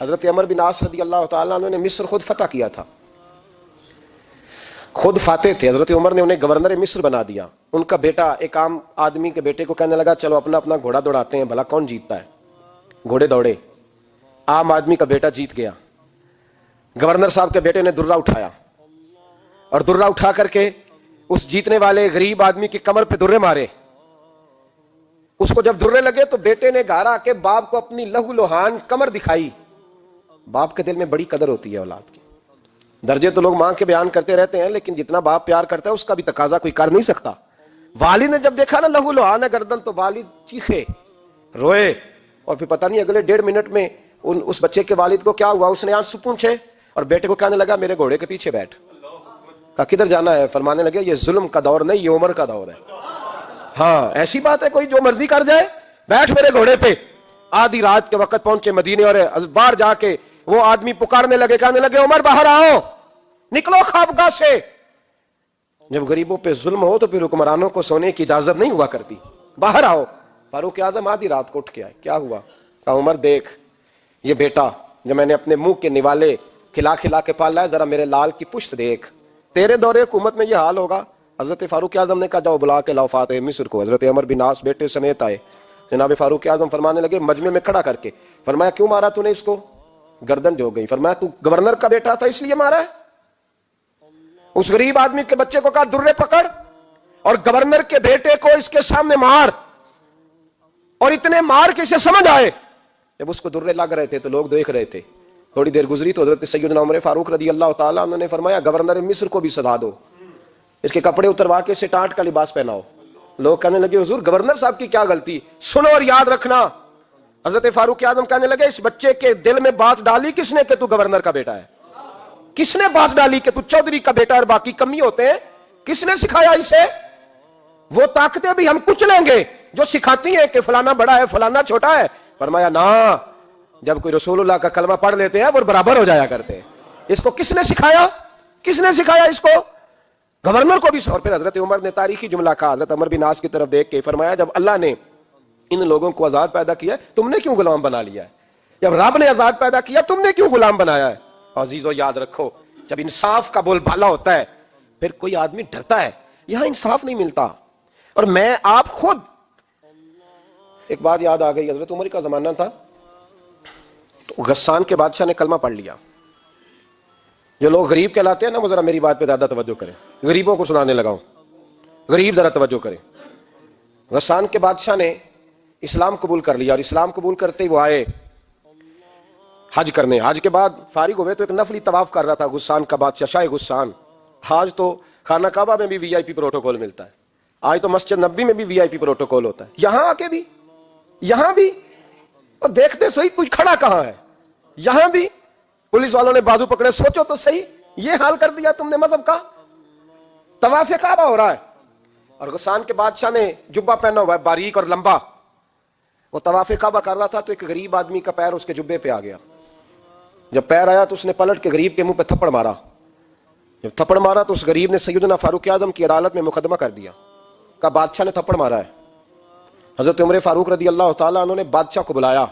حضرت عمر بن عاص رضی اللہ تعالیٰ عنہ نے مصر خود فتح کیا تھا، خود فاتح تھے. حضرت عمر نے انہیں گورنر مصر بنا دیا. ان کا بیٹا ایک عام آدمی کے بیٹے کو کہنے لگا چلو اپنا اپنا گھوڑا دوڑاتے ہیں، بھلا کون جیتتا ہے. گھوڑے دوڑے، عام آدمی کا بیٹا جیت گیا. گورنر صاحب کے بیٹے نے درہ اٹھایا اور درہ اٹھا کر کے اس جیتنے والے غریب آدمی کی کمر پہ درے مارے. اس کو جب درے لگے تو بیٹے نے گھر آ کے باپ کو اپنی لہو لوہان کمر دکھائی. باپ کے دل میں بڑی قدر ہوتی ہے اولاد کی. درجے تو لوگ ماں کے بیان کرتے رہتے ہیں، لیکن جتنا باپ پیار کرتا ہے اس کا بھی تقاضا کوئی کر نہیں سکتا. والد نے جب دیکھا نا لہو لوہان ہے گردن، تو والد چیخے، روئے. اور پھر پتہ نہیں اگلے 1.5 منٹ میں اس بچے کے والد کو کیا ہوا، اس نے آنسو پونچھے اور بیٹے کو کہنے لگا میرے گھوڑے کے پیچھے بیٹھ. کہا کدھر جانا ہے؟ فرمانے لگے یہ ظلم کا دور نہیں، یہ عمر کا دور ہے. ہاں ایسی بات ہے کوئی جو مرضی کر جائے؟ بیٹھ میرے گھوڑے پہ. آدھی رات کے وقت پہنچے مدینے اور باہر جا کے وہ آدمی پکارنے لگے، کہنے لگے عمر باہر آؤ، نکلو خوابگاہ سے. جب غریبوں پہ ظلم ہو تو پھر حکمرانوں کو سونے کی اجازت نہیں ہوا کرتی. باہر آؤ. فاروق اعظم آدھی رات کو اٹھ کے آئے. کیا ہوا؟ کہا عمر دیکھ یہ بیٹا جو میں نے اپنے منہ کے نوالے کھلا کھلا کے پالا ہے، ذرا میرے لال کی پشت دیکھ. تیرے دور حکومت میں یہ حال ہوگا. حضرت فاروق اعظم نے کہا جاؤ بلا کے لاؤ فاتح مصر کو. حضرت عمر بن عاص بیٹے سمیت آئے. جناب فاروق اعظم فرمانے لگے مجمع میں کھڑا کر کے، فرمایا کیوں مارا تو نے اس کو؟ گردن جو گئی. فرمایا تو گورنر کا بیٹا تھا اس لیے مارا ہے؟ اس غریب آدمی کے بچے کو کہا درے پکڑ اور گورنر کے بیٹے کو اس کے سامنے مار، اور اتنے مار کے اسے سمجھ آئے. جب اس کو درے لگ رہے تھے تو لوگ دیکھ رہے تھے. تھوڑی دیر گزری تو حضرت سیدنا عمر فاروق رضی اللہ تعالیٰ عنہ نے فرمایا گورنر مصر کو بھی سزا دو، اس کے کپڑے اتروا کے اسے ٹاٹ کا لباس پہناؤ. لوگ کہنے لگے حضور گورنر صاحب کی کیا غلطی؟ سنو اور یاد رکھنا. حضرت فاروق اعظم کہنے لگے اس بچے کے دل میں بات ڈالی کس نے کہ تو گورنر کا بیٹا ہے؟ کس نے بات ڈالی کہ تو چودھری کا بیٹا اور باقی کمی ہوتے ہیں؟ کس نے سکھایا اسے؟ وہ طاقتیں بھی ہم کچھ لیں گے جو سکھاتی ہیں کہ فلانا بڑا ہے فلانا چھوٹا ہے. فرمایا نا، جب کوئی رسول اللہ کا کلمہ پڑھ لیتے ہیں وہ برابر ہو جایا کرتے ہیں. اس کو کس نے سکھایا؟ کس نے سکھایا اس کو؟ گورنر کو بھی. اور پھر حضرت عمر نے تاریخی جملہ کہا حضرت عمر بن عاص کی طرف دیکھ کے، فرمایا جب اللہ نے ان لوگوں کو آزاد پیدا کیا ہے تم نے کیوں غلام بنا لیا ہے؟ جب رب نے آزاد پیدا کیا تم نے کیوں غلام بنایا ہے؟ عزیزو یاد رکھو جب انصاف کا بول بالا ہوتا ہے پھر کوئی آدمی ڈرتا ہے. یہاں انصاف نہیں ملتا. اور میں آپ خود ایک بات یاد آ گئی. حضرت عمر کا زمانہ تھا تو غسان کے بادشاہ نے کلمہ پڑھ لیا. جو لوگ غریب کہلاتے ہیں نا وہ ذرا میری بات پہ زیادہ توجہ کریں. غریبوں کو سنانے لگا ہوں، غریب ذرا توجہ کریں. غسان کے بادشاہ نے اسلام قبول کر لیا اور اسلام قبول کرتے ہی وہ آئے حج کرنے. حج کے بعد فارغ ہوئے تو ایک نفلی طواف کر رہا تھا غسان کا بادشاہ شاہ غسان. آج تو خانہ کعبہ میں بھی وی آئی پی پروٹوکول ملتا ہے، آج تو مسجد نبی میں بھی وی آئی پی پروٹوکول ہوتا ہے. یہاں آ کے بھی، یہاں بھی اور دیکھتے صحیح کچھ کھڑا کہاں ہے. یہاں بھی پولیس والوں نے بازو پکڑے. سوچو تو صحیح یہ حال کر دیا تم نے مذہب کا. طواف کعبہ ہو رہا ہے اور غسان کے بادشاہ نے جبہ پہنا ہوا ہے باریک اور لمبا. وہ طواف کعبہ کر رہا تھا تو ایک غریب آدمی کا پیر اس کے جبے پہ آ گیا. جب پیر آیا تو اس نے پلٹ کے غریب کے منہ پہ تھپڑ مارا. جب تھپڑ مارا تو اس غریب نے سیدنا فاروق اعظم کی عدالت میں مقدمہ کر دیا. کہا بادشاہ نے تھپڑ مارا ہے. حضرت عمر فاروق رضی اللہ تعالیٰ عنہ نے بادشاہ کو بلایا.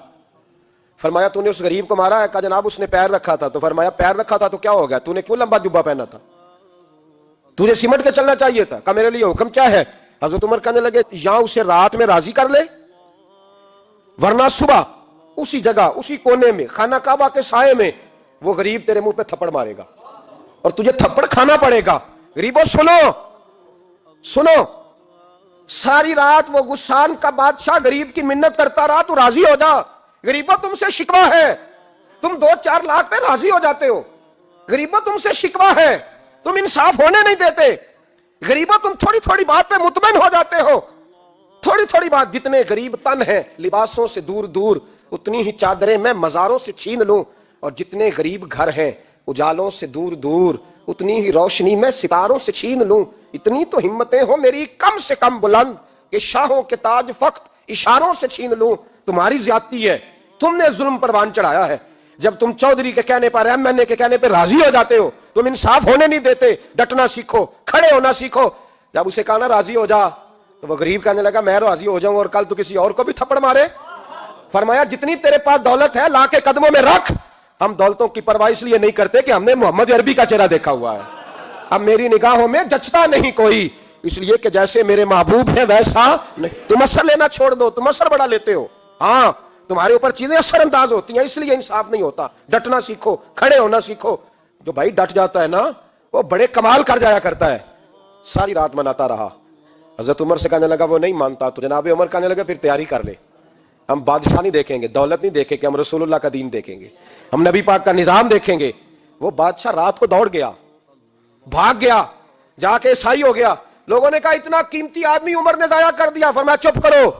فرمایا تو نے اس غریب کو مارا ہے؟ کہا جناب اس نے پیر رکھا تھا. تو فرمایا پیر رکھا تھا تو کیا ہو گیا؟ تو نے کیوں لمبا جبہ پہنا تھا؟ تجھے سمٹ کے چلنا چاہیے تھا. کہا میرے لیے حکم کیا ہے؟ حضرت عمر کہنے لگے یا اسے رات میں راضی کر لے ورنہ صبح اسی جگہ اسی کونے میں خانہ کعبہ کے سائے میں وہ غریب تیرے منہ پہ تھپڑ مارے گا اور تجھے تھپڑ کھانا پڑے گا. غریبوں سنو سنو، ساری رات وہ غسان کا بادشاہ غریب کی منت کرتا رہا تو راضی ہو جا. غریبوں تم سے شکوہ ہے، تم 2-4 لاکھ پہ راضی ہو جاتے ہو. غریبوں تم سے شکوہ ہے، تم انصاف ہونے نہیں دیتے. غریبوں تم تھوڑی تھوڑی بات پہ مطمئن ہو جاتے ہو. تھوڑی تھوڑی بات. جتنے غریب تن ہیں لباسوں سے دور دور اتنی ہی چادریں میں مزاروں سے چھین لوں، اور جتنے غریب گھر ہیں اجالوں سے دور دور اتنی ہی روشنی میں ستاروں سے چھین لوں. اتنی تو ہمتیں ہو میری کم سے کم بلند کہ شاہوں کے تاج فقط اشاروں سے چھین لوں. تمہاری زیادتی ہے، تم نے ظلم پروان چڑھایا ہے. جب تم چودھری کے کہنے پر ایم این اے کے کہنے پہ راضی ہو جاتے ہو تم انصاف ہونے نہیں دیتے. ڈٹنا سیکھو، کھڑے ہونا سیکھو. جب اسے کہا نا راضی ہو جا تو وہ غریب کہنے لگا میں راضی ہو جاؤں اور کل تو کسی اور کو بھی تھپڑ مارے. فرمایا جتنی تیرے پاس دولت ہے لا کے قدموں میں رکھ، ہم دولتوں کی پرواہ اس لیے نہیں کرتے کہ ہم نے محمد عربی کا چہرہ دیکھا ہوا ہے. اب میری نگاہوں میں جچتا نہیں کوئی، اس لیے کہ جیسے میرے محبوب ہیں ویسا نہیں. تم اثر لینا چھوڑ دو، تم اثر بڑا لیتے ہو. ہاں تمہارے اوپر چیزیں اثر انداز ہوتی ہیں، اس لیے انصاف نہیں ہوتا. ڈٹنا سیکھو، کھڑے ہونا سیکھو. جو بھائی ڈٹ جاتا ہے نا وہ بڑے کمال کر جایا کرتا ہے. ساری رات مناتا رہا. حضرت عمر سے کہنے لگا وہ نہیں مانتا، تو جناب عمر کہنے لگا پھر تیاری کر لے، ہم بادشاہ نہیں دیکھیں گے، دولت نہیں دیکھیں گے، ہم رسول اللہ کا دین دیکھیں گے، ہم نبی پاک کا نظام دیکھیں گے. وہ بادشاہ رات کو دوڑ گیا، بھاگ گیا، جا کے عیسائی ہو گیا. لوگوں نے کہا اتنا قیمتی آدمی عمر نے ضائع کر دیا. فرمایا چپ کرو،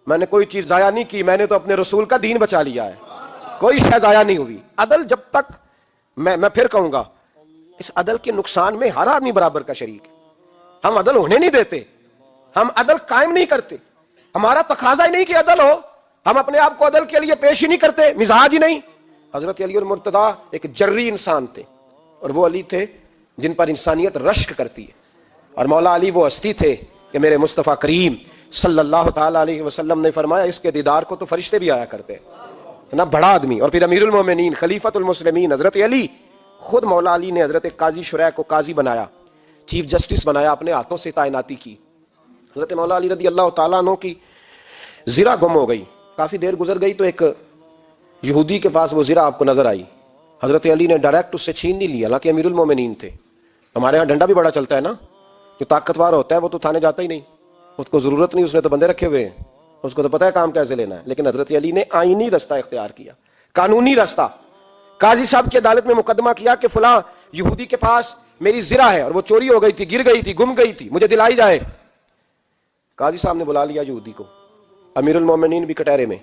میں نے کوئی چیز ضائع نہیں کی، میں نے تو اپنے رسول کا دین بچا لیا ہے، کوئی شے ضائع نہیں ہوئی. عدل جب تک میں پھر کہوں گا اس عدل کے نقصان میں ہر آدمی برابر کا شریک ہے. ہم عدل ہونے نہیں دیتے، ہم عدل قائم نہیں کرتے. ہمارا تقاضا ہی نہیں کہ عدل ہو، ہم اپنے آپ کو عدل کے لیے پیش ہی نہیں کرتے، مزاج ہی نہیں. حضرت علی المرتضیٰ ایک جری انسان تھے، اور وہ علی تھے جن پر انسانیت رشک کرتی ہے. اور مولا علی وہ ہستی تھے کہ میرے مصطفیٰ کریم صلی اللہ تعالی علیہ وسلم نے فرمایا اس کے دیدار کو تو فرشتے بھی آیا کرتے ہیں. نا بڑا آدمی، اور پھر امیر المومنین خلیفۃ المسلمین حضرت علی. خود مولا علی نے حضرت قاضی شریح کو قاضی بنایا، چیف جسٹس بنایا، اپنے ہاتھوں سے تعیناتی کی. حضرت مولا علی رضی اللہ تعالیٰ عنہ کی زرہ گم ہو گئی. کافی دیر گزر گئی تو ایک یہودی کے پاس وہ زرہ آپ کو نظر آئی. حضرت علی نے ڈائریکٹ اس سے چھین نہیں لیا، حالانکہ امیر المومنین تھے. ہمارے ہاں ڈنڈا بھی بڑا چلتا ہے نا، جو طاقتور ہوتا ہے وہ تو تھانے جاتا ہی نہیں، اس کو ضرورت نہیں، اس نے تو بندے رکھے ہوئے ہیں، اس کو تو پتہ ہے کام کیسے لینا ہے. لیکن حضرت علی نے آئینی رستہ اختیار کیا، قانونی رستہ. قاضی صاحب کی عدالت میں مقدمہ کیا کہ فلاں یہودی کے پاس میری زرہ ہے اور وہ چوری ہو گئی تھی، گر گئی تھی، گم گئی تھی، مجھے دلائی جائے. قاضی صاحب نے بلا لیا یہودی کو، امیر المومنین بھی کٹہرے میں.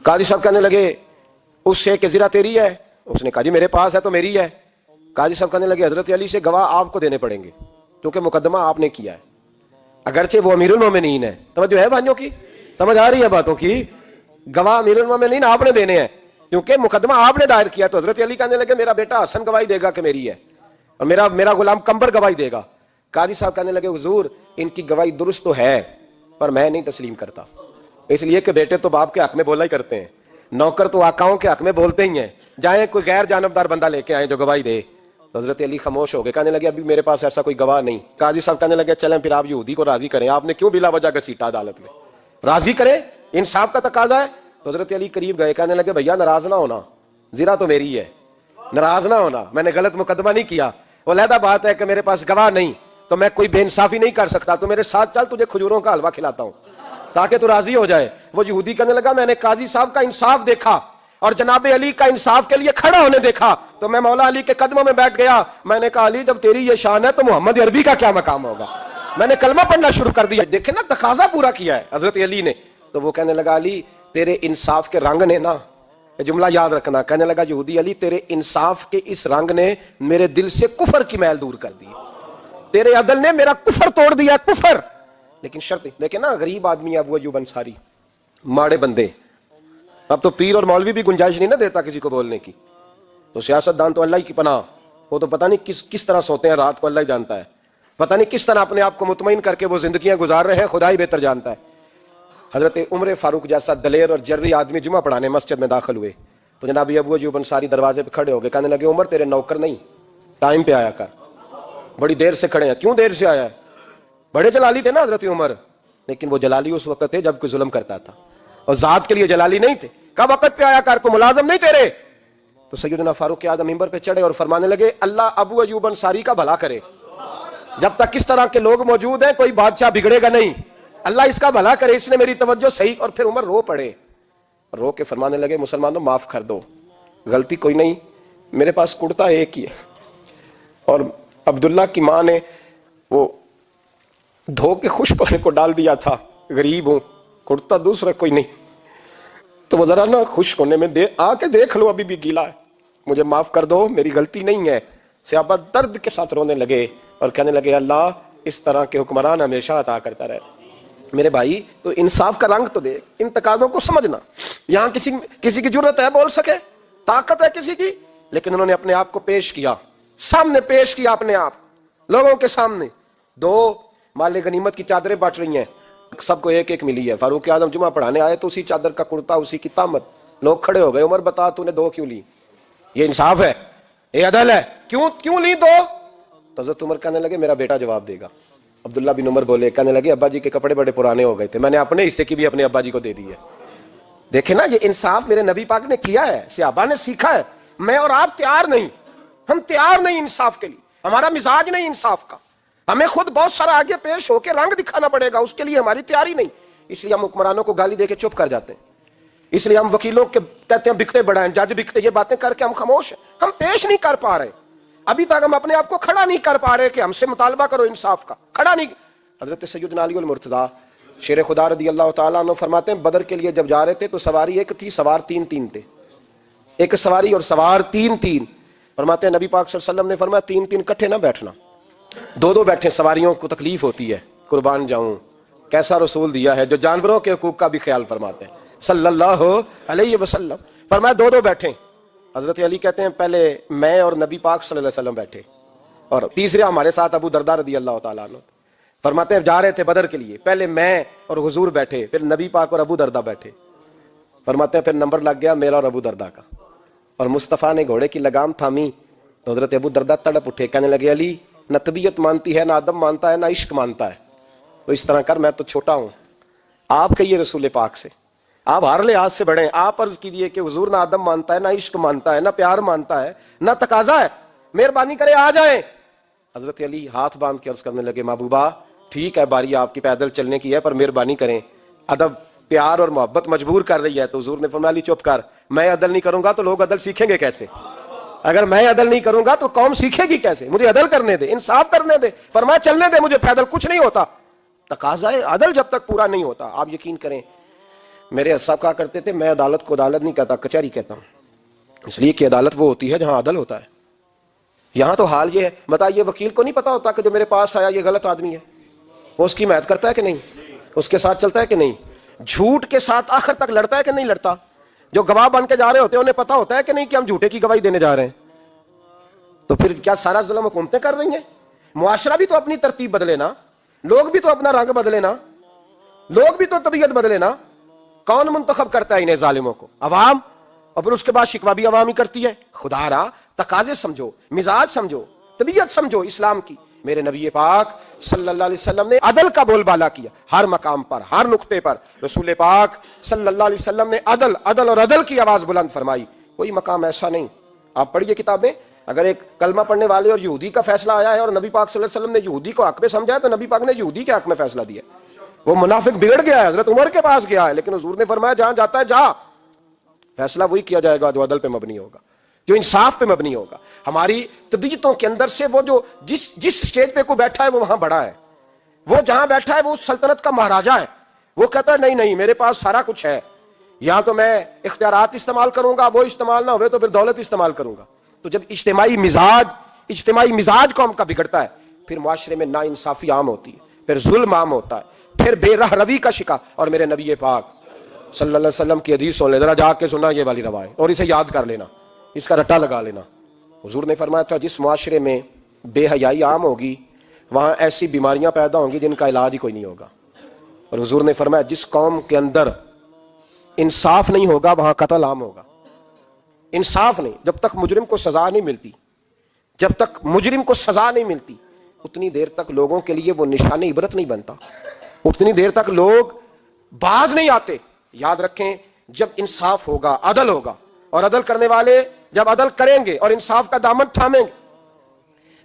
قاضی صاحب کہنے لگے اس سے کہ زرہ تیری ہے؟ اس نے کہا جی میرے پاس ہے تو میری ہے. قاضی صاحب کہنے لگے حضرت علی سے گواہ آپ کو دینے پڑیں گے کیونکہ مقدمہ آپ نے کیا ہے، اگرچہ وہ امیر المومنین ہے. توجہ ہے بھائیوں کی، سمجھ آ رہی ہے باتوں کی؟ گواہ امیر المومنین آپ نے دینے ہیں کیونکہ مقدمہ آپ نے دائر کیا. تو حضرت علی کہنے لگے میرا بیٹا حسن گواہی دے گا کہ میری ہے، اور میرا غلام کمبر گواہی دے گا. قاضی صاحب کہنے لگے حضور ان کی گواہی درست تو ہے پر میں نہیں تسلیم کرتا، اس لیے کہ بیٹے تو باپ کے حق میں بولا ہی کرتے ہیں، نوکر تو آقاؤں کے حق میں بولتے ہی ہیں. جائیں کوئی غیر جانبدار بندہ لے کے آئیں جو گواہی دے. تو حضرت علی خاموش ہو گئے، کہنے لگے ابھی میرے پاس ایسا کوئی گواہ نہیں. قاضی صاحب کہنے لگے چلیں پھر آپ یہودی کو راضی کریں، آپ نے کیوں بلا وجہ گھسیٹا عدالت میں، راضی کریں، انصاف کا تقاضا ہے. تو حضرت علی قریب گئے، کہنے لگے بھیا ناراض نہ ہونا، زرہ تو میری ہے، ناراض نہ ہونا، میں نے غلط مقدمہ نہیں کیا. وہ علیحدہ بات ہے کہ میرے پاس گواہ نہیں تو میں کوئی بے انصافی نہیں کر سکتا، تو میرے ساتھ چل تجھے کھجوروں کا حلوہ کھلاتا ہوں تاکہ تو راضی ہو جائے. وہ یہودی کہنے لگا میں نے قاضی صاحب کا انصاف دیکھا اور جناب علی کا انصاف کے لیے کھڑا ہونے دیکھا تو میں مولا علی کے قدموں میں بیٹھ گیا. میں نے کہا علی جب تیری یہ شان ہے تو محمد عربی کا کیا مقام ہوگا. میں نے کلمہ پڑھنا شروع کر دیا. دیکھیں نا تقاضا پورا کیا ہے حضرت علی نے. تو وہ کہنے لگا علی تیرے انصاف کے رنگ نے نا، یہ جملہ یاد رکھنا، کہنے لگا یہودی علی تیرے انصاف کے اس رنگ نے میرے دل سے کفر کی میل دور کر دی، تیرے عدل نے میرا کفر توڑ دیا، کفر. لیکن شرط دیکھیں نا، غریب آدمی ابو ایوب انصاری، ماڑے بندے. اب تو پیر اور مولوی بھی گنجائش نہیں نہ دیتا کسی کو بولنے کی. تو سیاست دان تو اللہ ہی کی پناہ، وہ تو پتہ نہیں کس طرح سوتے ہیں رات کو، اللہ ہی جانتا ہے. پتہ نہیں کس طرح اپنے آپ کو مطمئن کر کے وہ زندگیاں گزار رہے ہیں، خدا ہی بہتر جانتا ہے. حضرت عمر فاروق جیسا دلیر اور جرری آدمی جمعہ پڑھانے مسجد میں داخل ہوئے تو جناب ابو ایوب انصاری دروازے پہ کھڑے ہو گئے، کہنے لگے عمر تیرے نوکر نہیں، ٹائم پہ آیا کر، بڑی دیر سے کھڑے ہیں. کیوں دیر سے آیا ہے؟ بڑے جلالی تھے نا حضرت عمر، لیکن وہ جلالی اس وقت تھے جب کوئی ظلم کرتا تھا، اور ذات کے لیے جلالی نہیں تھے. کب وقت پہ آیا کر، کو ملازم نہیں تیرے. تو سیدنا فاروق اعظم منبر پہ چڑھے اور فرمانے لگے اللہ ابو ایوب انصاری کا بھلا کرے، جب تک اس طرح کے لوگ موجود ہیں کوئی بادشاہ بگڑے گا نہیں، اللہ اس کا بھلا کرے، اس نے میری توجہ صحیح. اور پھر عمر رو پڑے، رو کے فرمانے لگے مسلمانوں معاف کر دو، غلطی کوئی نہیں، میرے پاس کرتا ایک ہی ہے اور عبداللہ کی ماں نے وہ دھو کے خشک ہونے کو ڈال دیا تھا، غریب ہوں، کرتا دوسرا کوئی نہیں، تو وہ ذرا نا خشک ہونے میں آ کے دیکھ لو ابھی بھی گیلا ہے، مجھے معاف کر دو، میری غلطی نہیں ہے. صحابہ درد کے ساتھ رونے لگے اور کہنے لگے اللہ اس طرح کے حکمران ہمیشہ عطا کرتا رہے. میرے بھائی تو انصاف کا رنگ تو دیکھ، ان تقاضوں کو سمجھنا. یہاں کسی کی جرت ہے بول سکے، طاقت ہے کسی کی، لیکن انہوں نے اپنے آپ کو پیش کیا، سامنے پیش کیا اپنے آپ لوگوں کے سامنے. دو مال غنیمت کی چادریں بانٹ رہی ہیں، سب کو ایک ایک ملی ہے. فاروق اعظم جمعہ پڑھانے آئے تو اسی چادر کا کرتا، اسی کی تامت، لوگ کھڑے ہو گئے, عمر بتا تو نے دو کیوں لی, یہ انصاف ہے, یہ عدل ہے, کیوں لی دو؟ تو حضرت عمر کہنے لگے میرا بیٹا جواب دے گا. عبداللہ بن عمر بولے, کہنے لگے ابا جی کے کپڑے بڑے پرانے ہو گئے تھے, میں نے اپنے حصے کی بھی اپنے ابا جی کو دے دی ہے. دیکھیں نا, یہ انصاف میرے نبی پاک نے کیا ہے, صحابہ نے سیکھا ہے. میں اور آپ تیار نہیں, ہم تیار نہیں انصاف کے لیے, ہمارا مزاج نہیں انصاف کا, ہمیں خود بہت سارا آگے پیش ہو کے رنگ دکھانا پڑے گا, اس کے لیے ہماری تیاری نہیں. اس لیے ہم حکمرانوں کو گالی دے کے چپ کر جاتے ہیں, اس لیے ہم وکیلوں کے کہتے ہیں بکتے بڑھائیں, جج بکتے, یہ باتیں کر کے ہم خاموش ہیں. ہم پیش نہیں کر پا رہے, ابھی تک ہم اپنے آپ کو کھڑا نہیں کر پا رہے کہ ہم سے مطالبہ کرو انصاف کا, کھڑا نہیں. حضرت سیدنا علی المرتضیٰ شیر خدا رضی اللہ تعالیٰ عنہ فرماتے ہیں بدر کے لیے جب جا رہے تھے تو سواری ایک تھی, سوار تین تھے, ایک سواری اور سوار تین. فرماتے ہیں نبی پاک صلی اللہ علیہ وسلم نے فرمایا تین کٹھے نہ بیٹھنا, دو بیٹھے, سواریوں کو تکلیف ہوتی ہے, قربان جاؤں کیسا رسول دیا ہے جو جانوروں کے حقوق کا بھی خیال فرماتے ہیں صلی اللہ علیہ وسلم. فرمایا دو بیٹھے. حضرت علی کہتے ہیں پہلے میں اور نبی پاک صلی اللہ علیہ وسلم بیٹھے, اور تیسرے ہمارے ساتھ ابو درداء رضی اللہ تعالیٰ عنہ. فرماتے ہیں جا رہے تھے بدر کے لیے, پہلے میں اور حضور بیٹھے, پھر نبی پاک اور ابو درداء بیٹھے. فرماتے ہیں پھر نمبر لگ گیا میرا اور ابو درداء کا, اور مصطفیٰ نے گھوڑے کی لگام تھامی تو حضرت ابو درداء تڑپ اٹھے, کہنے لگے علی نہ طبیعت مانتی ہے, نہ ادب مانتا ہے, نہ عشق مانتا ہے, تو اس طرح کر, میں تو چھوٹا ہوں, آپ کہیے رسول پاک سے, آپ ہر لحاظ سے بڑھیں, آپ عرض کیجئے کہ حضور نہ ادب مانتا ہے, نہ عشق مانتا ہے, نہ پیار مانتا ہے, نہ تقاضا ہے, مہربانی کرے آ جائیں. حضرت علی ہاتھ باندھ کے عرض کرنے لگے محبوبہ ٹھیک ہے باری آپ کی پیدل چلنے کی ہے, پر مہربانی کریں, ادب پیار اور محبت مجبور کر رہی ہے. تو حضور نے فرمایا علی چپ کر, میں عدل نہیں کروں گا تو لوگ عدل سیکھیں گے کیسے؟ اگر میں عدل نہیں کروں گا تو قوم سیکھے گی کیسے؟ مجھے عدل کرنے دے, انصاف کرنے دے. فرمایا چلنے دے مجھے پیدل, کچھ نہیں ہوتا. تقاضا عدل جب تک پورا نہیں ہوتا, آپ یقین کریں میرے اساتذہ کہا کرتے تھے میں عدالت کو عدالت نہیں کہتا, کچہری کہتا ہوں, اس لیے کہ عدالت وہ ہوتی ہے جہاں عدل ہوتا ہے. یہاں تو حال یہ ہے, بتائیے وکیل کو نہیں پتا ہوتا کہ جو میرے پاس آیا یہ غلط آدمی ہے, وہ اس کی حمایت کرتا ہے کہ نہیں, اس کے ساتھ چلتا ہے کہ نہیں, جھوٹ کے ساتھ آخر تک لڑتا ہے کہ نہیں لڑتا. جو گواہ بن کے جا رہے ہوتے ہیں انہیں پتا ہوتا ہے کہ نہیں کہ ہم جھوٹے کی گواہی دینے جا رہے ہیں. تو پھر کیا سارا ظلم حکومتیں کر رہی ہیں؟ معاشرہ بھی تو اپنی ترتیب بدلے نا, لوگ بھی تو اپنا رنگ بدلے نا, لوگ بھی تو طبیعت بدلے نا. کون منتخب کرتا ہے انہیں ظالموں کو؟ عوام, اور پھر اس کے بعد شکوہ بھی عوام ہی کرتی ہے. خدا را تقاضے سمجھو, مزاج سمجھو, طبیعت سمجھو اسلام کی. میرے نبی پاک صلی اللہ علیہ وسلم نے عدل کا بول بالا کیا ہر مقام پر, ہر نقطے پر. رسول پاک صلی اللہ علیہ وسلم نے عدل اور عدل کی آواز بلند فرمائی. کوئی مقام ایسا نہیں. آپ پڑھیے کتابیں, اگر ایک کلمہ پڑھنے والے اور یہودی کا فیصلہ آیا ہے اور نبی پاک صلی اللہ علیہ وسلم نے یہودی کو حق میں سمجھا ہے تو نبی پاک نے یہودی کے حق میں فیصلہ دیا. وہ منافق بگڑ گیا ہے, حضرت عمر کے پاس گیا ہے, لیکن حضور نے فرمایا جہاں جاتا ہے جا, فیصلہ وہی کیا جائے گا جو عدل پہ مبنی ہوگا, جو انصاف پہ مبنی ہوگا. ہماری طبیعتوں کے اندر سے وہ جو جس سٹیج پہ کوئی بیٹھا ہے وہ وہاں بڑا ہے, وہ جہاں بیٹھا ہے وہ سلطنت کا مہاراجا ہے. وہ کہتا ہے نہیں میرے پاس سارا کچھ ہے, یہاں تو میں اختیارات استعمال کروں گا, وہ استعمال نہ ہوئے تو پھر دولت استعمال کروں گا. تو جب اجتماعی مزاج قوم کا بگڑتا ہے, پھر معاشرے میں ناانصافی عام ہوتی ہے, پھر ظلم عام ہوتا ہے, پھر بے راہ روی کا شکار. اور میرے نبی پاک صلی اللہ علیہ وسلم کی حدیث سن لے, ذرا جا کے سنا یہ والی روایت, اور اسے یاد کر لینا, اس کا رٹا لگا لینا. حضور نے فرمایا تھا جس معاشرے میں بے حیائی عام ہوگی وہاں ایسی بیماریاں پیدا ہوں گی جن کا علاج ہی کوئی نہیں ہوگا. اور حضور نے فرمایا جس قوم کے اندر انصاف نہیں ہوگا وہاں قتل عام ہوگا. انصاف نہیں, جب تک مجرم کو سزا نہیں ملتی, جب تک مجرم کو سزا نہیں ملتی اتنی دیر تک لوگوں کے لیے وہ نشان عبرت نہیں بنتا, اتنی دیر تک لوگ باز نہیں آتے. یاد رکھیں جب انصاف ہوگا, عدل ہوگا, اور عدل کرنے والے جب عدل کریں گے اور انصاف کا دامن تھامیں گے.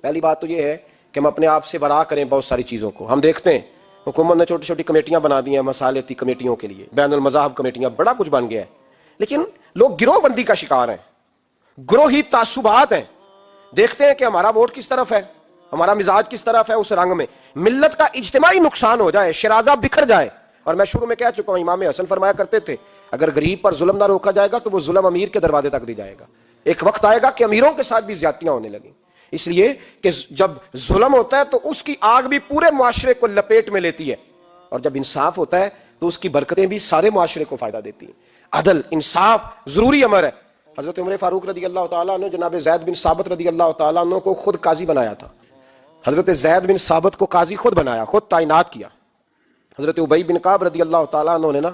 پہلی بات تو یہ ہے کہ ہم اپنے آپ سے برا کریں بہت ساری چیزوں کو. ہم دیکھتے ہیں حکومت نے چھوٹی چھوٹی کمیٹیاں بنا دی ہیں مصالحتی کمیٹیوں کے لیے, بین المذاہب کمیٹیاں, بڑا کچھ بن گیا ہے, لیکن لوگ گروہ بندی کا شکار ہیں, گروہی تعصبات ہیں. دیکھتے ہیں کہ ہمارا ووٹ کس طرف ہے, ہمارا مزاج کس طرف ہے, اس رنگ میں ملت کا اجتماعی نقصان ہو جائے, شرازہ بکھر جائے. اور میں شروع میں کہہ چکا ہوں, امام حسن فرمایا کرتے تھے اگر غریب پر ظلم نہ روکا جائے گا تو وہ ظلم امیر کے دروازے تک بھی جائے گا. ایک وقت آئے گا کہ امیروں کے ساتھ بھی زیادتیاں ہونے لگیں, اس لیے کہ جب ظلم ہوتا ہے تو اس کی آگ بھی پورے معاشرے کو لپیٹ میں لیتی ہے, اور جب انصاف ہوتا ہے تو اس کی برکتیں بھی سارے معاشرے کو فائدہ دیتی ہیں. عدل انصاف ضروری امر ہے. حضرت عمر فاروق رضی اللہ تعالیٰ عنہ جناب زید بن ثابت رضی اللہ تعالیٰ عنہ کو خود قاضی بنایا تھا. حضرت زید بن ثابت کو قاضی خود بنایا, خود تعینات کیا. حضرت ابی بن کعب رضی اللہ تعالیٰ عنہ نے نا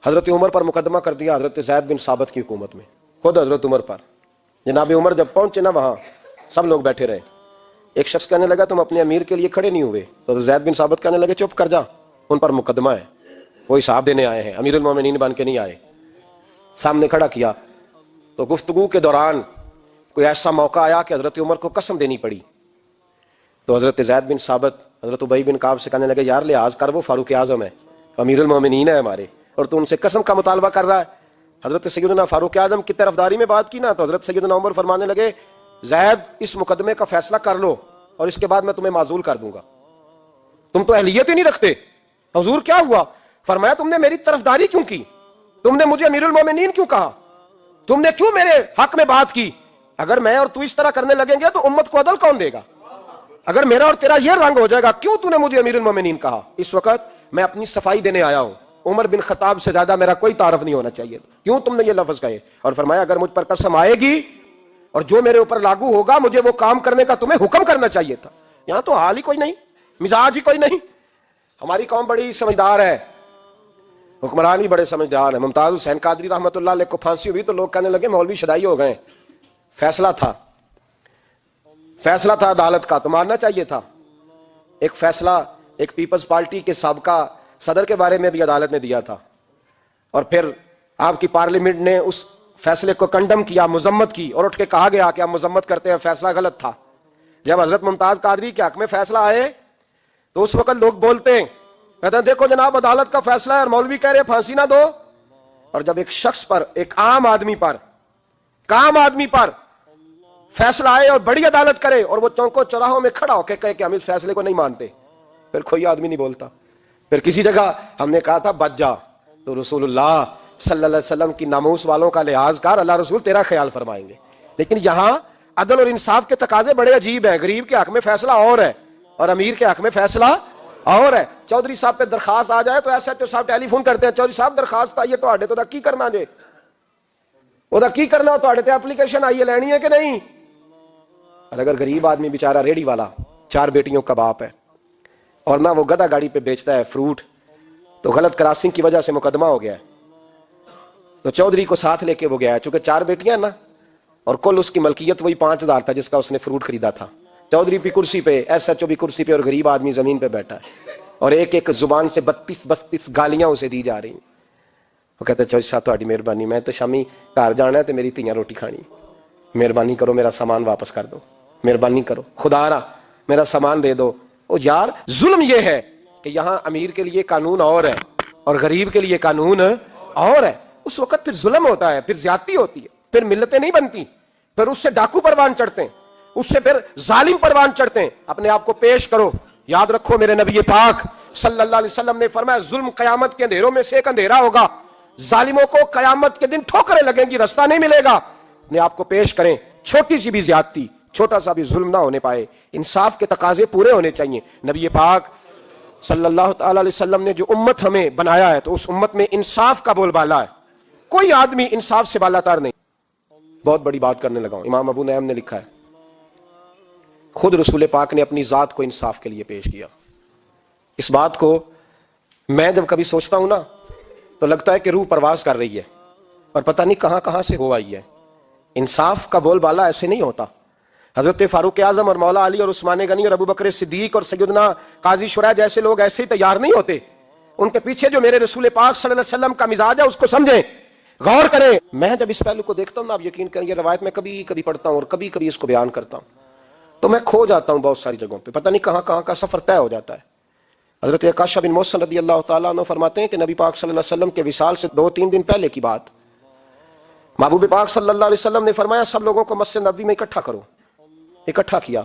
حضرت عمر پر مقدمہ کر دیا حضرت زید بن ثابت کی حکومت میں، خود حضرت عمر پر۔ جناب عمر جب پہنچے نا وہاں، سب لوگ بیٹھے رہے، ایک شخص کہنے لگا تم اپنے امیر کے لیے کھڑے نہیں ہوئے، تو حضرت زید بن ثابت کہنے لگے چپ کر جا، ان پر مقدمہ ہے، وہ حساب دینے آئے ہیں، امیر المومنین بن کے نہیں آئے۔ سامنے کھڑا کیا تو گفتگو کے دوران کوئی ایسا موقع آیا کہ حضرت عمر کو قسم دینی پڑی، تو حضرت زید بن ثابت حضرت ابی بن کعب سے کہنے لگے یار لحاظ کر، وہ فاروق اعظم ہے، امیر المومنین ہے ہمارے، اور تو ان سے قسم کا مطالبہ کر رہا ہے۔ حضرت سیدنا فاروق اعظم کی طرفداری میں بات کی نا، تو حضرت سیدنا عمر فرمانے لگے زید اس مقدمے کا فیصلہ کر لو اور اس کے بعد میں تمہیں معزول کر دوں گا، تم تو اہلیت ہی نہیں رکھتے۔ حضور کیا ہوا؟ فرمایا تم نے میری طرفداری کیوں کی؟ تم نے مجھے امیر المومنین کیوں کہا؟ تم نے کیوں میرے حق میں بات کی؟ اگر میں اور تو اس طرح کرنے لگیں گے تو امت کو عدل کون دے گا؟ اگر میرا اور تیرا یہ رنگ ہو جائے گا، کیوں تو نے مجھے امیر المومنین کہا؟ اس وقت میں اپنی صفائی دینے آیا ہوں، عمر بن خطاب سے زیادہ میرا کوئی تعارف نہیں ہونا چاہیے، کیوں تم نے یہ لفظ کہے؟ اور فرمایا اگر مجھ پر قسم آئے گی اور جو میرے اوپر لاگو ہوگا مجھے وہ کام کرنے کا تمہیں حکم کرنا چاہیے تھا۔ یہاں تو حال ہی کوئی نہیں، مزاج ہی کوئی نہیں۔ ہماری قوم بڑی سمجھدار ہے، حکمران بھی بڑے سمجھدار ہیں۔ ممتاز حسین قادری رحمۃ اللہ علیہ کو پھانسی ہوئی تو لوگ کہنے لگے مولوی شدائی ہو گئے، فیصلہ تھا عدالت کا تو ماننا چاہیے تھا۔ ایک فیصلہ ایک پیپلز پارٹی کے سابقہ صدر کے بارے میں بھی عدالت نے دیا تھا، اور پھر آپ کی پارلیمنٹ نے اس فیصلے کو کنڈم کیا، مذمت کی، اور اٹھ کے کہا گیا کہ ہم مذمت کرتے ہیں، فیصلہ غلط تھا۔ جب حضرت ممتاز قادری کے حق میں فیصلہ آئے تو اس وقت لوگ بولتے ہیں، کہتے ہیں دیکھو جناب عدالت کا فیصلہ ہے اور مولوی کہہ رہے پھانسی نہ دو۔ اور جب ایک شخص پر، ایک عام آدمی پر فیصلہ آئے اور بڑی عدالت کرے اور وہ چوکوں چوراہوں میں کھڑا ہو کے کہے کہ ہم اس فیصلے کو نہیں مانتے، پھر کوئی آدمی نہیں بولتا۔ پھر کسی جگہ ہم نے کہا تھا بچ جا، تو رسول اللہ صلی اللہ علیہ وسلم کی ناموس والوں کا لحاظ کر، اللہ رسول تیرا خیال فرمائیں گے۔ لیکن یہاں عدل اور انصاف کے تقاضے بڑے عجیب ہیں، غریب کے حق میں فیصلہ اور ہے اور امیر کے حق میں فیصلہ اور ہے۔ چودھری صاحب پہ درخواست آ جائے تو ایس ایچ او صاحب ٹیلی فون کرتے ہیں، چودھری صاحب درخواست آئی ہے تو کی کرنا جے، وہ کی کرنا ہو تو اپلیکیشن آئی ہے، لینی ہے کہ نہیں؟ اور اگر غریب آدمی بیچارہ ریڑی والا 4 بیٹیوں کا باپ ہے اور نہ وہ گدھا گاڑی پہ بیچتا ہے فروٹ، تو غلط کراسنگ کی وجہ سے مقدمہ ہو گیا ہے، تو چودھری کو ساتھ لے کے وہ گیا ہے، چونکہ 4 بیٹیاں نا اور کل اس کی ملکیت وہی 5000 تھا جس کا اس نے فروٹ خریدا تھا۔ چودھری بھی کرسی پہ، ایس ایچ او بھی کرسی پہ، اور غریب آدمی زمین پہ بیٹھا ہے، اور ایک زبان سے 32 گالیاں اسے دی جا رہی ہیں۔ وہ کہتے ہیں چودھری صاحب تہاڈی مہربانی، میں تو شامی گھر جانا ہے تو میری تیاں روٹی کھانی، مہربانی کرو میرا سامان واپس کر دو، مہربانی کرو خدا را میرا سامان دے دو۔ او یار ظلم یہ ہے کہ یہاں امیر کے لیے قانون اور ہے اور غریب کے لیے قانون اور ہے۔ اس وقت پھر ظلم ہوتا ہے، پھر زیادتی ہوتی ہے، پھر ملتیں نہیں بنتی، پھر اس سے ڈاکو پروان چڑھتے ہیں، اس سے پھر ظالم پروان چڑھتے ہیں۔ اپنے آپ کو پیش کرو، یاد رکھو میرے نبی پاک صلی اللہ علیہ وسلم نے فرمایا ظلم قیامت کے اندھیروں میں سے ایک اندھیرا ہوگا، ظالموں کو قیامت کے دن ٹھوکریں لگیں گی، رستہ نہیں ملے گا۔ اپنے آپ کو پیش کریں، چھوٹی سی بھی زیادتی، چھوٹا سا بھی ظلم نہ ہونے پائے، انصاف کے تقاضے پورے ہونے چاہیے۔ نبی پاک صلی اللہ تعالی علیہ وسلم نے جو امت ہمیں بنایا ہے تو اس امت میں انصاف کا بول بالا ہے، کوئی آدمی انصاف سے بالا تر نہیں۔ بہت بڑی بات کرنے لگا ہوں، امام ابو نعیم نے لکھا ہے خود رسول پاک نے اپنی ذات کو انصاف کے لیے پیش کیا۔ اس بات کو میں جب کبھی سوچتا ہوں نا تو لگتا ہے کہ روح پرواز کر رہی ہے اور پتہ نہیں کہاں کہاں سے ہو آئی ہے۔ انصاف کا بول بالا ایسے نہیں ہوتا۔ حضرت فاروق اعظم اور مولا علی اور عثمان غنی اور ابو بکر صدیق اور سیدنا قاضی شرح جیسے لوگ ایسے ہی تیار نہیں ہوتے۔ ان کے پیچھے جو میرے رسول پاک صلی اللہ علیہ وسلم کا مزاج ہے اس کو سمجھیں، غور کریں۔ میں جب اس پہلو کو دیکھتا ہوں نا، آپ یقین کریں یہ روایت میں کبھی کبھی پڑھتا ہوں اور کبھی کبھی اس کو بیان کرتا ہوں تو میں کھو جاتا ہوں بہت ساری جگہوں پہ، پتہ نہیں کہاں کہاں کا سفر طے ہو جاتا ہے۔ حضرت عکاشہ بن محصن رضی اللہ تعالیٰ عنہ فرماتے ہیں کہ نبی پاک صلی اللہ علیہ وسلم کے وصال سے 2-3 دن پہلے کی بات، محبوب پاک صلی اللہ علیہ وسلم نے فرمایا سب لوگوں کو مسجد نبوی میں اکٹھا کرو۔ اکٹھا کیا،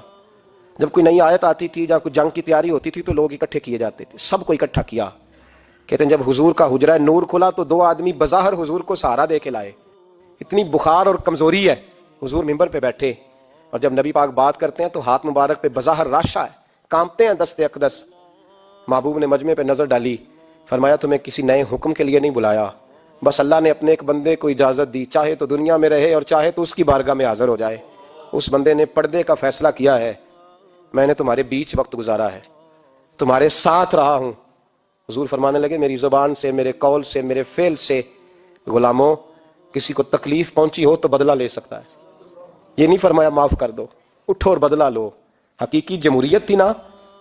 جب کوئی نئی آیت آتی تھی یا کوئی جنگ کی تیاری ہوتی تھی تو لوگ اکٹھے کیے جاتے تھے، سب کو اکٹھا کیا۔ کہتے ہیں جب حضور کا حجرہ نور کھلا تو 2 آدمی بظاہر حضور کو سہارا دے کے لائے، اتنی بخار اور کمزوری ہے۔ حضور منبر پہ بیٹھے اور جب نبی پاک بات کرتے ہیں تو ہاتھ مبارک پہ بظاہر راشا ہے، کانپتے ہیں دست اقدس۔ محبوب نے مجمع پہ نظر ڈالی، فرمایا تمہیں کسی نئے حکم کے لیے نہیں بلایا، بس اللہ نے اپنے ایک بندے کو اجازت دی، چاہے تو دنیا میں رہے اور چاہے تو اس کی بارگاہ میں حاضر ہو جائے۔ اس بندے نے پردے کا فیصلہ کیا ہے، میں نے تمہارے بیچ وقت گزارا ہے، تمہارے ساتھ رہا ہوں، حضور فرمانے لگے میری زبان سے، میرے قول سے، میرے فعل سے غلاموں کسی کو تکلیف پہنچی ہو تو بدلہ لے سکتا ہے. یہ نہیں فرمایا معاف کر دو، اٹھو اور بدلہ لو. حقیقی جمہوریت تھی نا.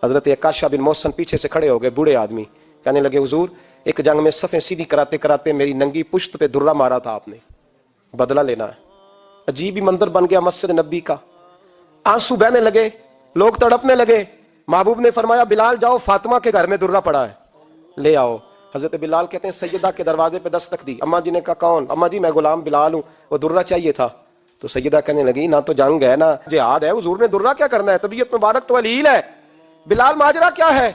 حضرت عکاشہ بن محسن پیچھے سے کھڑے ہو گئے، بوڑھے آدمی، کہنے لگے حضور ایک جنگ میں صفیں سیدھی کراتے کراتے میری ننگی پشت پہ درہ مارا تھا آپ نے، بدلہ لینا ہے. عجیب ہی منظر بن گیا مسجد نبی کا. آنسو بہنے لگے، لوگ تڑپنے لگے. محبوب نے فرمایا بلال جاؤ، فاطمہ کے گھر میں درہ پڑا ہے، لے آؤ. حضرت بلال کہتے ہیں سیدہ کے دروازے پہ دستک دی. اماں جی نے کہا کون؟ اماں جی میں غلام بلال ہوں، وہ درہ چاہیے تھا. تو سیدہ کہنے لگی نہ تو جنگ ہے نہ جہاد ہے، حضور نے درہ کیا کرنا ہے، طبیعت مبارک تو علیل ہے. بلال ماجرا کیا ہے؟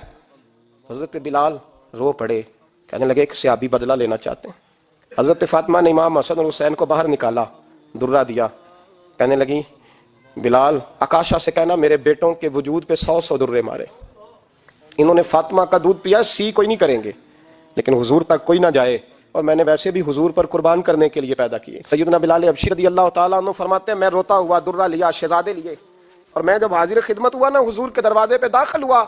حضرت بلال رو پڑے، کہنے لگے ایک صحابی بدلہ لینا چاہتے ہیں. حضرت فاطمہ نے امام حسن اور حسین کو باہر نکالا، درہ دیا. کہنے لگی بلال عکاشہ سے کہنا میرے بیٹوں کے وجود پہ 100 درے مارے. انہوں نے فاطمہ کا دودھ پیا، سی کوئی نہیں کریں گے، لیکن حضور تک کوئی نہ جائے، اور میں نے ویسے بھی حضور پر قربان کرنے کے لیے پیدا کیے. سیدنا بلال حبشی رضی اللہ تعالیٰ عنہ فرماتے ہیں میں روتا ہوا درہ لیا، شہزادے لیے، اور میں جب حاضر خدمت ہوا نا حضور کے دروازے پہ داخل ہوا،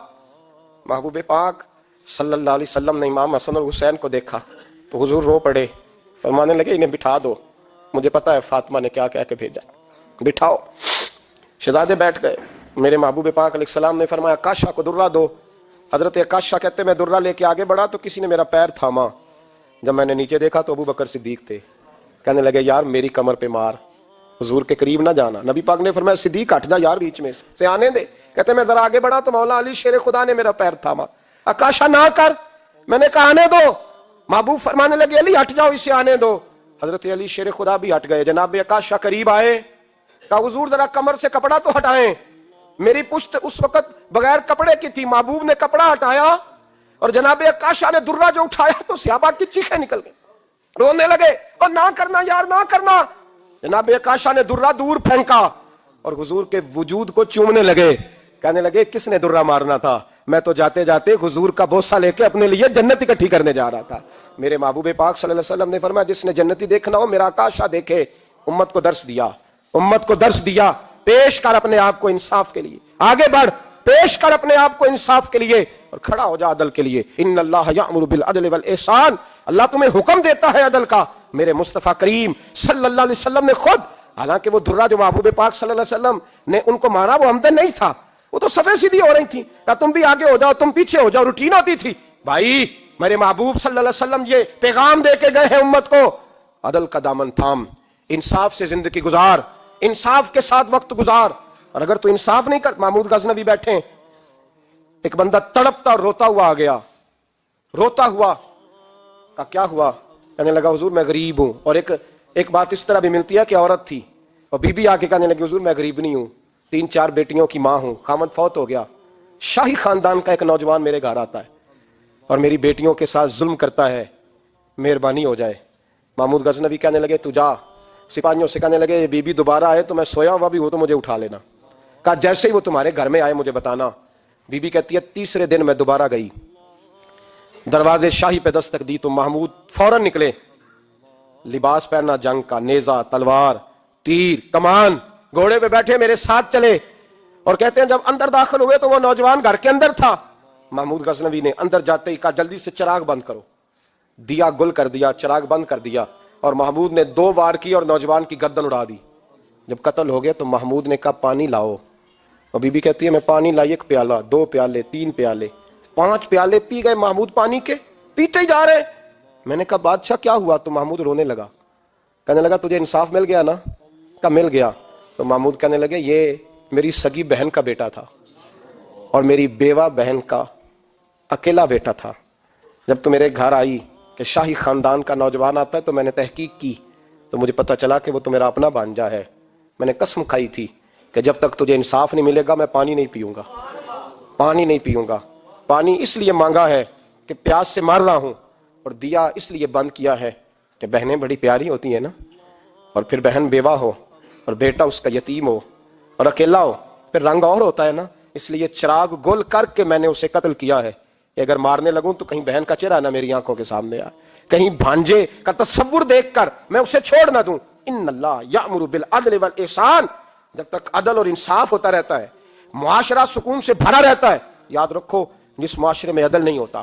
محبوب پاک صلی اللہ علیہ وسلم نے امام حسن اور حسین کو دیکھا تو حضور رو پڑے، فرمانے لگے انہیں بٹھا دو، مجھے پتا ہے فاطمہ نے کیا کہہ کے بھیجا، بٹھاؤ. شہزادے بیٹھ گئے. میرے محبوب پاک علیہ السلام نے فرمایا عکاشہ کو درہ دو. حضرت عکاشہ کہتے میں درہ لے کے آگے بڑھا تو کسی نے میرا پیر تھاما. جب میں نے نیچے دیکھا تو ابو بکر صدیق تھے. کہنے لگے یار میری کمر پہ مار، حضور کے قریب نہ جانا. نبی پاک نے فرمایا صدیق ہٹ جا یار بیچ میں سے آنے دے. کہتے میں ذرا آگے بڑھا تو مولا علی شیر خدا نے میرا پیر تھاما. عکاشہ نہ کر، میں نے کہا آنے دو. محبوب فرمانے لگے علی ہٹ جاؤ، اسے آنے دو. حضرت علی شیر خدا بھی ہٹ گئے. جناب عکاشہ قریب آئے، کہا حضور ذرا کمر سے کپڑا تو ہٹائیں، میری پشت اس وقت بغیر کپڑے کی تھی. محبوب نے کپڑا ہٹایا اور جناب عکاشہ نے درہ جو اٹھایا تو صحابہ کی چیخیں نکل گئی، رونے لگے اور نہ کرنا یار نہ کرنا. جناب عکاشہ نے درہ دور پھینکا اور حضور کے وجود کو چومنے لگے. کہنے لگے کس نے درہ مارنا تھا؟ میں تو جاتے جاتے حضور کا بوسہ لے کے اپنے لیے جنت اکٹھی کرنے جا رہا تھا. میرے محبوب پاک صلی اللہ علیہ وسلم نے فرمایا جس نے جنتی دیکھنا ہو میرا عکاشہ دیکھے. امت کو درس دیا، امت کو درس دیا. پیش کر اپنے آپ کو انصاف کے لیے، آگے بڑھ، پیش کر اپنے آپ کو انصاف کے لیے اور کھڑا ہو جا عدل کے لیے. ان اللہ یأمر بالعدل والاحسان، اللہ تمہیں حکم دیتا ہے عدل کا. میرے مصطفیٰ کریم صلی اللہ علیہ وسلم نے خود، حالانکہ وہ درہ جو محبوب پاک صلی اللہ علیہ وسلم نے ان کو مارا وہ ہمدن نہیں تھا، وہ تو صفیں سیدھی ہو رہی تھی. تم بھی آگے ہو جاؤ، تم پیچھے ہو جاؤ، روٹین ہوتی تھی. بھائی میرے محبوب صلی اللہ علیہ وسلم یہ پیغام دے کے گئے ہیں امت کو، عدل کا دامن تھام، انصاف سے زندگی گزار، انصاف کے ساتھ وقت گزار. اور اگر تو انصاف نہیں کر، محمود غزنوی بیٹھے ہیں، ایک بندہ تڑپتا اور روتا ہوا آ گیا، روتا ہوا. کہا کیا ہوا؟ کہنے لگا حضور میں غریب ہوں. اور ایک بات اس طرح بھی ملتی ہے کہ عورت تھی اور بی بی آ کے کہنے لگی حضور میں غریب نہیں ہوں، 3-4 بیٹیوں کی ماں ہوں، خامد فوت ہو گیا، شاہی خاندان کا ایک نوجوان میرے گھر آتا ہے اور میری بیٹیوں کے ساتھ ظلم کرتا ہے، مہربانی ہو جائے. محمود غزنوی کہنے لگے تو جا. سپاہیوں سے کہنے لگے بی بی دوبارہ آئے تو میں سویا ہوا بھی ہوں تو مجھے اٹھا لینا. کہا جیسے ہی وہ تمہارے گھر میں آئے مجھے بتانا. بی بی کہتی ہے تیسرے دن میں دوبارہ گئی، دروازے شاہی پہ دستک دی تو محمود فوراً نکلے، لباس پہننا جنگ کا، نیزہ، تلوار، تیر، کمان، گھوڑے پہ بیٹھے میرے ساتھ چلے. اور کہتے ہیں جب اندر داخل ہوئے تو وہ نوجوان گھر کے اندر تھا. محمود غزنوی نے اندر جاتے ہی کہا جلدی سے چراغ بند کرو. دیا گل کر دیا، چراغ بند کر دیا اور محمود نے 2 وار کی اور نوجوان کی گردن اڑا دی. جب قتل ہو گیا تو محمود نے کہا پانی لاؤ. اور بی بی کہتی ہے میں پانی لائی، 1 پیالہ، 2 پیالے، 3 پیالے، 5 پیالے پی گئے محمود پانی کے، پیتے ہی جا رہے. میں نے کہا بادشاہ کیا ہوا؟ تو محمود رونے لگا، کہنے لگا تجھے انصاف مل گیا نا؟ کہا مل گیا. تو محمود کہنے لگے یہ میری سگی بہن کا بیٹا تھا اور میری بیوہ بہن کا اکیلا بیٹا تھا. جب تو میرے گھر آئی کہ شاہی خاندان کا نوجوان آتا ہے تو میں نے تحقیق کی تو مجھے پتا چلا کہ وہ تو میرا اپنا بھانجا ہے. میں نے قسم کھائی تھی کہ جب تک تجھے انصاف نہیں ملے گا میں پانی نہیں پیوں گا، پانی نہیں پیوں گا. پانی اس لیے مانگا ہے کہ پیاس سے مر رہا ہوں، اور دیا اس لیے بند کیا ہے کہ بہنیں بڑی پیاری ہوتی ہیں نا، اور پھر بہن بیوہ ہو اور بیٹا اس کا یتیم ہو اور اکیلا ہو پھر رنگ اور ہوتا ہے نا. اس لیے چراغ گل کر کے میں نے اسے قتل کیا ہے کہ اگر مارنے لگوں تو کہیں بہن کا چہرہ نہ میری آنکھوں کے سامنے آئے، کہیں بھانجے کا تصور دیکھ کر میں اسے چھوڑ نہ دوں. ان اللہ یأمر بالعدل والاحسان، جب تک عدل اور انصاف ہوتا رہتا ہے معاشرہ سکون سے بھرا رہتا ہے. یاد رکھو جس معاشرے میں عدل نہیں ہوتا،